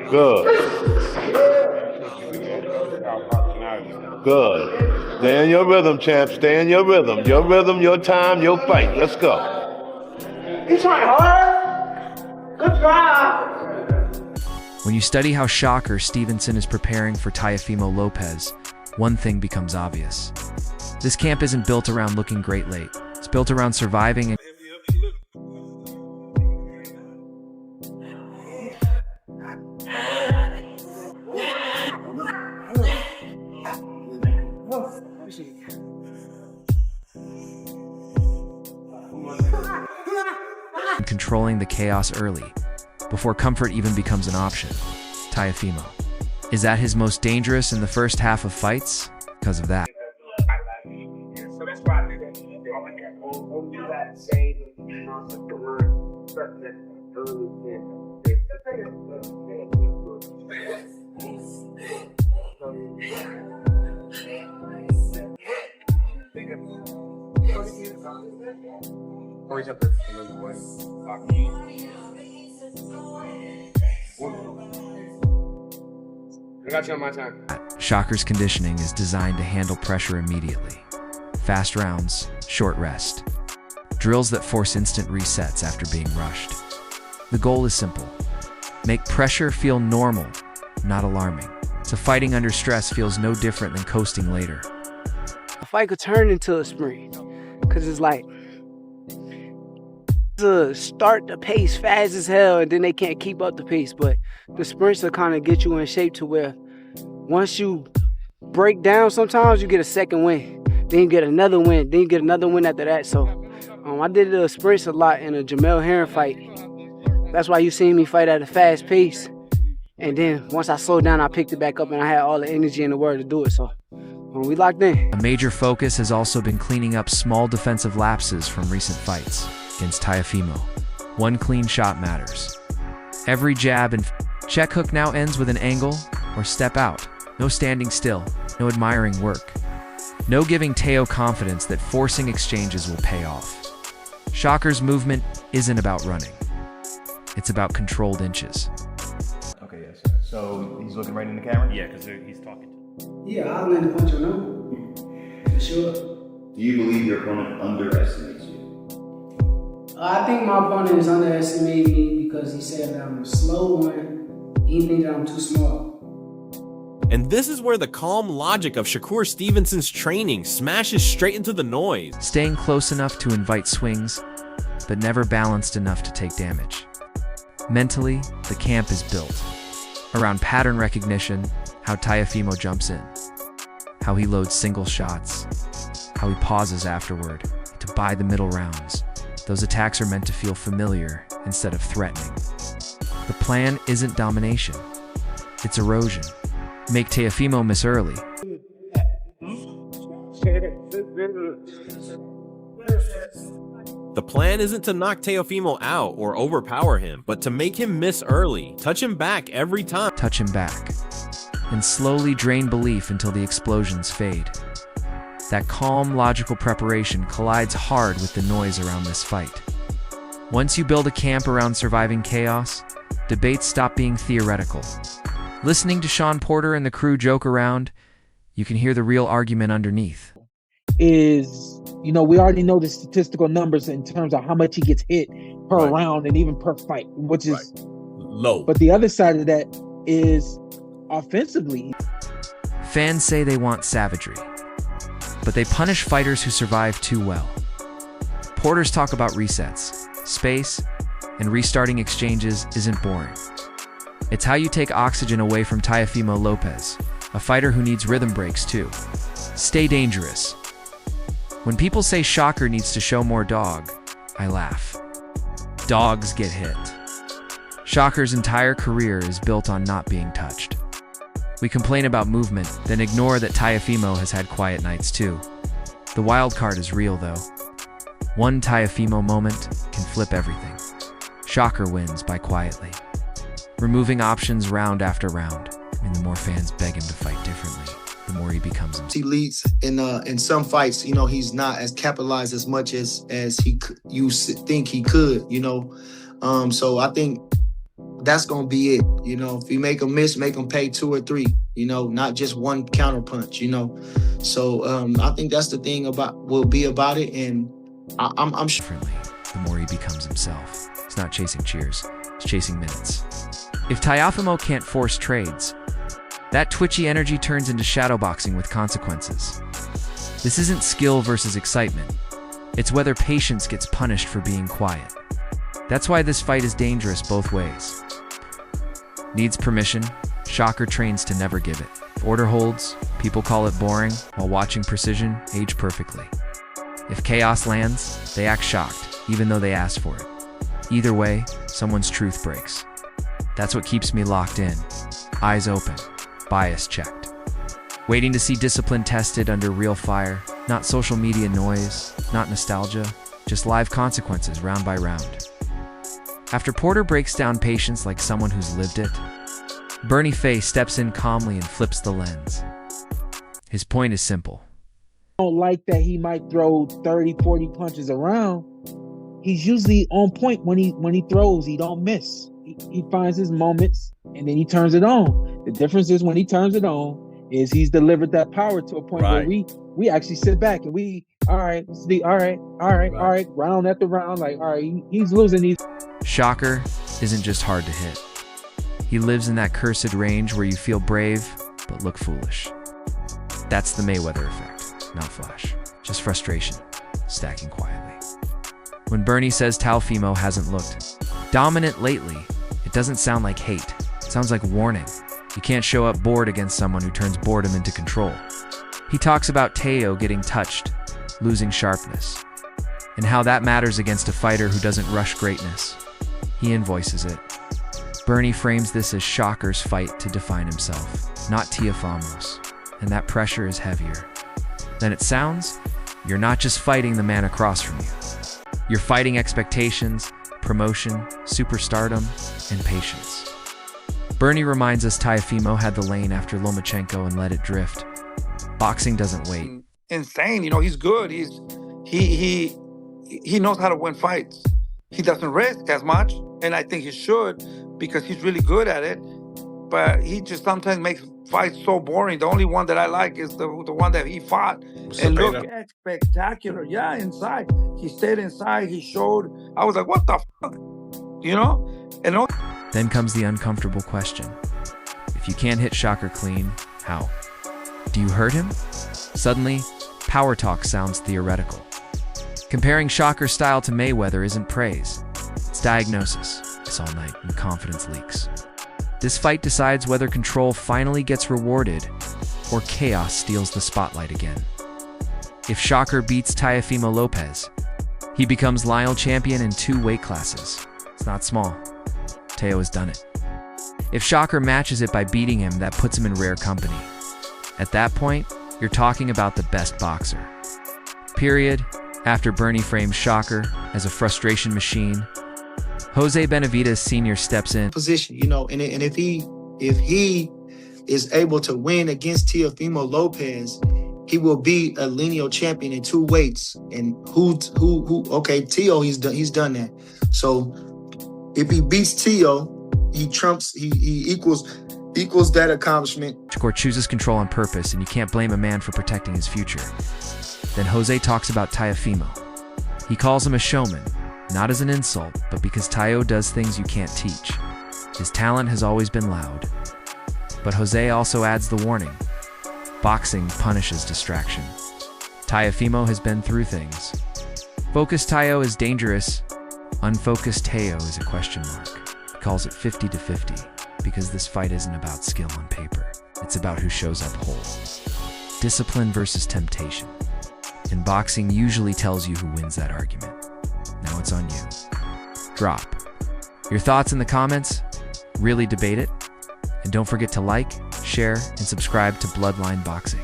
Good. Good. Stay in your rhythm, champ. Stay in your rhythm. Your rhythm, your time, your fight. Let's go. He's trying hard. Good job. When you study how Shakur Stevenson is preparing for Teofimo Lopez, one thing becomes obvious. This camp isn't built around looking great late. It's built around surviving and controlling the chaos early, before comfort even becomes an option. Teofimo. Is that his most dangerous in the first half of fights? Because of that. I got you on my time. Shakur's conditioning is designed to handle pressure immediately. Fast rounds, short rest. Drills that force instant resets after being rushed. The goal is simple. Make pressure feel normal, not alarming. So fighting under stress feels no different than coasting later. A fight could turn into a sprint, because it's like to start the pace fast as hell and then they can't keep up the pace, but the sprints will kind of get you in shape to where once you break down, sometimes you get a second win, then you get another win, then you get another win after that. So I did the sprints a lot in a Jamel Herring fight. That's why you seen me fight at a fast pace, and then once I slowed down, I picked it back up and I had all the energy in the world to do it. So we locked in. A major focus has also been cleaning up small defensive lapses from recent fights against Teofimo. One clean shot matters. Every jab and check hook now ends with an angle or step out. No standing still, no admiring work. No giving Teo confidence that forcing exchanges will pay off. Shakur's movement isn't about running. It's about controlled inches. Okay, yes. So he's looking right in the camera? Yeah, because he's talking to Yeah, I'll land a punch on him, for sure. Do you believe your opponent underestimates you? I think my opponent is underestimating me because he said that I'm a slow one. He thinks that I'm too small. And this is where the calm logic of Shakur Stevenson's training smashes straight into the noise. Staying close enough to invite swings, but never balanced enough to take damage. Mentally, the camp is built around pattern recognition, how Teofimo jumps in, how he loads single shots, how he pauses afterward to buy the middle rounds. Those attacks are meant to feel familiar instead of threatening. The plan isn't domination, it's erosion. Make Teofimo miss early. The plan isn't to knock Teofimo out or overpower him, but to make him miss early. Touch him back every time. Touch him back, and slowly drain belief until the explosions fade. That calm, logical preparation collides hard with the noise around this fight. Once you build a camp around surviving chaos, debates stop being theoretical. Listening to Sean Porter and the crew joke around, you can hear the real argument underneath. Is, we already know the statistical numbers in terms of how much he gets hit per round and even per fight, which is low. But the other side of that is offensively. Fans say they want savagery, but they punish fighters who survive too well. Porters talk about resets, space, and restarting exchanges isn't boring. It's how you take oxygen away from Teofimo Lopez, a fighter who needs rhythm breaks too. Stay dangerous. When people say Shakur needs to show more dog, I laugh. Dogs get hit. Shakur's entire career is built on not being touched. We complain about movement, then ignore that Teofimo has had quiet nights too. The wild card is real though. One Teofimo moment can flip everything. Shakur wins by quietly removing options round after round, and the more fans beg him to fight differently, the more he becomes himself. He leads in some fights, he's not as capitalized as much as you think he could, So I think that's gonna be it. You know, if you make them miss, make them pay 2 or 3. You know, not just one counter punch. You know, so I think that's the thing about it, and I'm sure. Differently, the more he becomes himself. He's not chasing cheers, he's chasing minutes. If Teofimo can't force trades, that twitchy energy turns into shadowboxing with consequences. This isn't skill versus excitement. It's whether patience gets punished for being quiet. That's why this fight is dangerous both ways. Needs permission, Shakur trains to never give it. If order holds, people call it boring, while watching precision age perfectly. If chaos lands, they act shocked, even though they asked for it. Either way, someone's truth breaks. That's what keeps me locked in, eyes open, bias checked. Waiting to see discipline tested under real fire, not social media noise, not nostalgia, just live consequences round by round. After Porter breaks down patience like someone who's lived it, Bernie Faye steps in calmly and flips the lens. His point is simple. I don't like that he might throw 30, 40 punches around. He's usually on point when he throws. He don't miss. He finds his moments and then he turns it on. The difference is when he turns it on is he's delivered that power to a point where we actually sit back and all right, round after round, like, all right, he's losing these. Shakur isn't just hard to hit. He lives in that cursed range where you feel brave, but look foolish. That's the Mayweather effect, not flash. Just frustration, stacking quietly. When Bernie says Teofimo hasn't looked dominant lately, it doesn't sound like hate. It sounds like warning. You can't show up bored against someone who turns boredom into control. He talks about Teo getting touched, losing sharpness, and how that matters against a fighter who doesn't rush greatness. He invoices it. Bernie frames this as Shakur's fight to define himself, not Teofimo's, and that pressure is heavier than it sounds. You're not just fighting the man across from you. You're fighting expectations, promotion, superstardom, and patience. Bernie reminds us Teofimo had the lane after Lomachenko and let it drift. Boxing doesn't wait. Insane, you know, he's good. He knows how to win fights. He doesn't risk as much, and I think he should because he's really good at it. But he just sometimes makes fights so boring. The only one that I like is the one that he fought. And look, spectacular. Yeah, inside. He stayed inside. He showed. I was like, what the fuck? You know? And then comes the uncomfortable question. If you can't hit Shakur clean, how? Do you hurt him? Suddenly, power talk sounds theoretical. Comparing Shakur's style to Mayweather isn't praise. It's diagnosis. It's all night and confidence leaks. This fight decides whether control finally gets rewarded or chaos steals the spotlight again. If Shakur beats Teofimo Lopez, he becomes lineal champion in 2 weight classes. It's not small. Teo has done it. If Shakur matches it by beating him, that puts him in rare company. At that point, you're talking about the best boxer. Period. After Bernie frames Shakur as a frustration machine, Jose Benavidez Sr. steps in. Position, you know, and if he is able to win against Teofimo Lopez, he will be a lineal champion in 2 weights. And okay, Teo, he's done that. So if he beats Teo, he equals that accomplishment. Shakur chooses control on purpose, and you can't blame a man for protecting his future. Then Jose talks about Teofimo. He calls him a showman, not as an insult, but because Teo does things you can't teach. His talent has always been loud. But Jose also adds the warning. Boxing punishes distraction. Teofimo has been through things. Focused Teo is dangerous. Unfocused Teo is a question mark. He calls it 50-50 because this fight isn't about skill on paper. It's about who shows up whole. Discipline versus temptation. And boxing usually tells you who wins that argument. Now it's on you. Drop your thoughts in the comments. Really debate it. And don't forget to like, share, and subscribe to Bloodline Boxing.